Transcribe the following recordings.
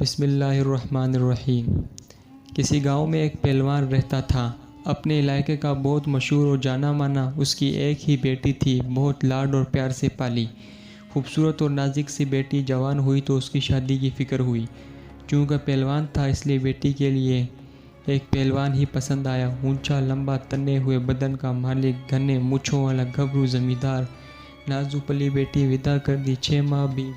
بسم اللہ الرحمن الرحیم۔ کسی گاؤں میں ایک پہلوان رہتا تھا۔ اپنے علاقے کا بہت مشہور اور جانا مانا اس کی ایک ہی بیٹی تھی، بہت لاڈ اور پیار سے پالی۔ خوبصورت اور نازک سی بیٹی جوان ہوئی تو اس کی شادی کی فکر ہوئی۔ چونکہ پہلوان تھا اس لیے بیٹی کے لیے ایک پہلوان ہی پسند آیا۔ اونچا لمبا تنے ہوئے بدن کا مالک، گھنے مونچھوں والا گھبرو زمیندار۔ نازک پلی بیٹی ودا کر دی۔ 6 ماہ بھی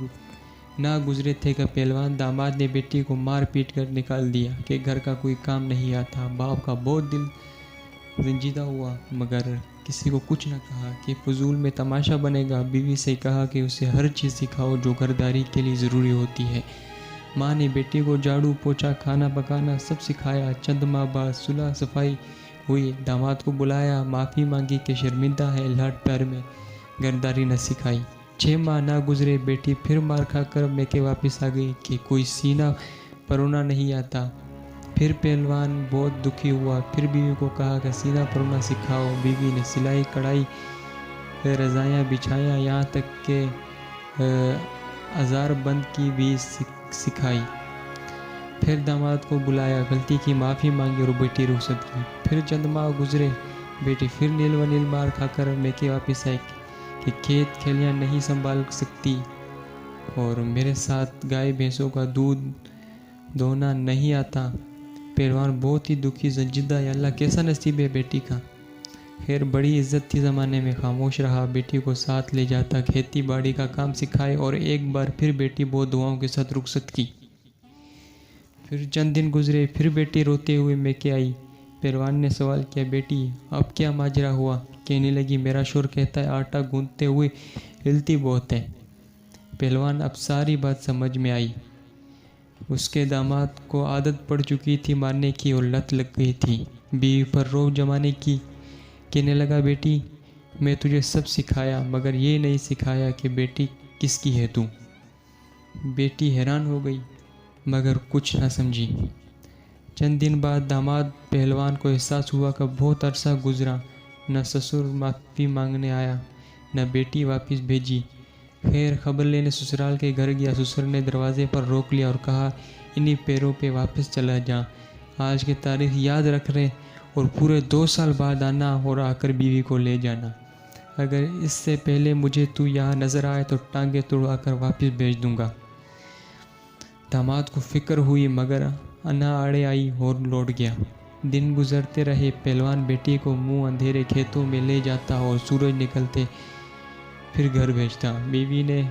نہ گزرے تھے کہ پہلوان داماد نے بیٹی کو مار پیٹ کر نکال دیا کہ گھر کا کوئی کام نہیں آتا۔ باپ کا بہت دل رنجیدہ ہوا مگر کسی کو کچھ نہ کہا کہ فضول میں تماشا بنے گا۔ بیوی سے کہا کہ اسے ہر چیز سکھاؤ جو گھرداری کے لیے ضروری ہوتی ہے۔ ماں نے بیٹی کو جھاڑو پوچھا، کھانا پکانا سب سکھایا۔ چند ماہ بعد صلح صفائی ہوئی۔ داماد کو بلایا، معافی مانگی کہ شرمندہ ہے، لاڈ پیار میں گھرداری نہ سکھائی۔ 6 ماہ نہ گزرے بیٹی پھر مار کھا کر میکے واپس آ گئی کہ کوئی سینہ پرونا نہیں آتا۔ پھر پہلوان بہت دکھی ہوا، پھر بیوی کو کہا کہ سینہ پرونا سکھاؤ۔ بیوی نے سلائی کڑھائی رضائیاں بچھائیاں، یہاں تک کہ ازار بند کی بھی سکھائی۔ پھر داماد کو بلایا، غلطی کی معافی مانگی اور بیٹی رخصت کی۔ پھر چند ماہ گزرے، بیٹی پھر نیل و نیل مار کھا کر میکے واپس آئی کہ کھیت کھلیاں نہیں سنبھال سکتی اور میرے ساتھ گائے بھینسوں کا دودھ دھونا نہیں آتا۔ پہلوان بہت ہی دکھی، سنجیدہ، یا اللہ کیسا نصیب ہے بیٹی کا۔ خیر بڑی عزت تھی زمانے میں، خاموش رہا۔ بیٹی کو ساتھ لے جاتا، کھیتی باڑی کا کام سکھائے اور ایک بار پھر بیٹی بہت دعاؤں کے ساتھ رخصت کی۔ پھر چند دن گزرے، پھر بیٹی روتے ہوئے میکے آئی۔ پہلوان نے سوال کیا، بیٹی اب کیا ماجرا ہوا؟ کہنے لگی، میرا شوہر کہتا ہے آٹا گوندتے ہوئے ہلتی بہت ہے۔ پہلوان اب ساری بات سمجھ میں آئی۔ اس کے داماد کو عادت پڑ چکی تھی مارنے کی اور لت لگ گئی تھی بیوی پر رعب جمانے کی۔ کہنے لگا، بیٹی میں تجھے سب سکھایا مگر یہ نہیں سکھایا کہ بیٹی کس کی ہے تو۔ بیٹی حیران ہو گئی مگر کچھ نہ سمجھی۔ چند دن بعد داماد پہلوان کو احساس ہوا کہ بہت عرصہ گزرا، نہ سسر معافی مانگنے آیا نہ بیٹی واپس بھیجی۔ خیر خبر لینے سسرال کے گھر گیا۔ سسر نے دروازے پر روک لیا اور کہا، انہی پیروں پہ واپس چلا جا، آج کی تاریخ یاد رکھ رہے اور پورے 2 سال بعد آنا اور آ کر بیوی کو لے جانا۔ اگر اس سے پہلے مجھے تو یہاں نظر آئے تو ٹانگیں توڑوا کر واپس بھیج دوں گا۔ داماد کو فکر ہوئی مگر انا آڑے آئی اور لوٹ گیا۔ دن گزرتے رہے، پہلوان بیٹی کو منہ اندھیرے کھیتوں میں لے جاتا اور سورج نکلتے پھر گھر بھیجتا۔ بیوی نے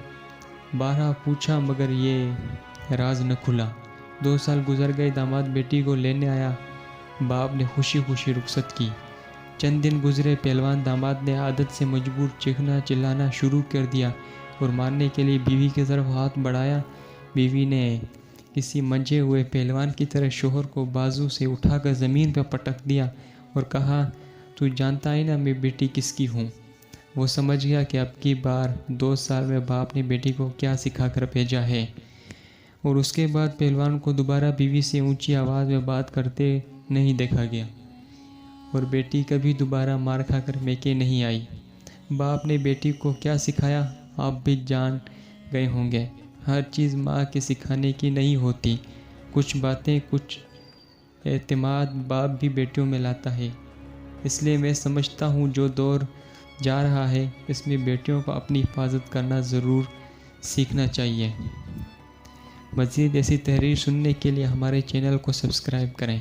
بارہا پوچھا مگر یہ راز نہ کھلا۔ 2 سال گزر گئے، داماد بیٹی کو لینے آیا، باپ نے خوشی خوشی رخصت کی۔ چند دن گزرے، پہلوان داماد نے عادت سے مجبور چیخنا چلانا شروع کر دیا اور مارنے کے لیے بیوی کی طرف ہاتھ بڑھایا۔ بیوی نے کسی منجھے ہوئے پہلوان کی طرح شوہر کو بازو سے اٹھا کر زمین پر پٹک دیا اور کہا، تو جانتا ہے نا میں بیٹی کس کی ہوں۔ وہ سمجھ گیا کہ اب کی بار 2 سال میں باپ نے بیٹی کو کیا سکھا کر بھیجا ہے، اور اس کے بعد پہلوان کو دوبارہ بیوی سے اونچی آواز میں بات کرتے نہیں دیکھا گیا اور بیٹی کبھی دوبارہ مار کھا کر میکے نہیں آئی۔ باپ نے بیٹی کو کیا سکھایا آپ بھی جان گئے ہوں گے۔ ہر چیز ماں کے سکھانے کی نہیں ہوتی، کچھ باتیں، کچھ اعتماد باپ بھی بیٹیوں میں لاتا ہے۔ اس لیے میں سمجھتا ہوں جو دور جا رہا ہے اس میں بیٹیوں کو اپنی حفاظت کرنا ضرور سیکھنا چاہیے۔ مزید ایسی تحریر سننے کے لیے ہمارے چینل کو سبسکرائب کریں۔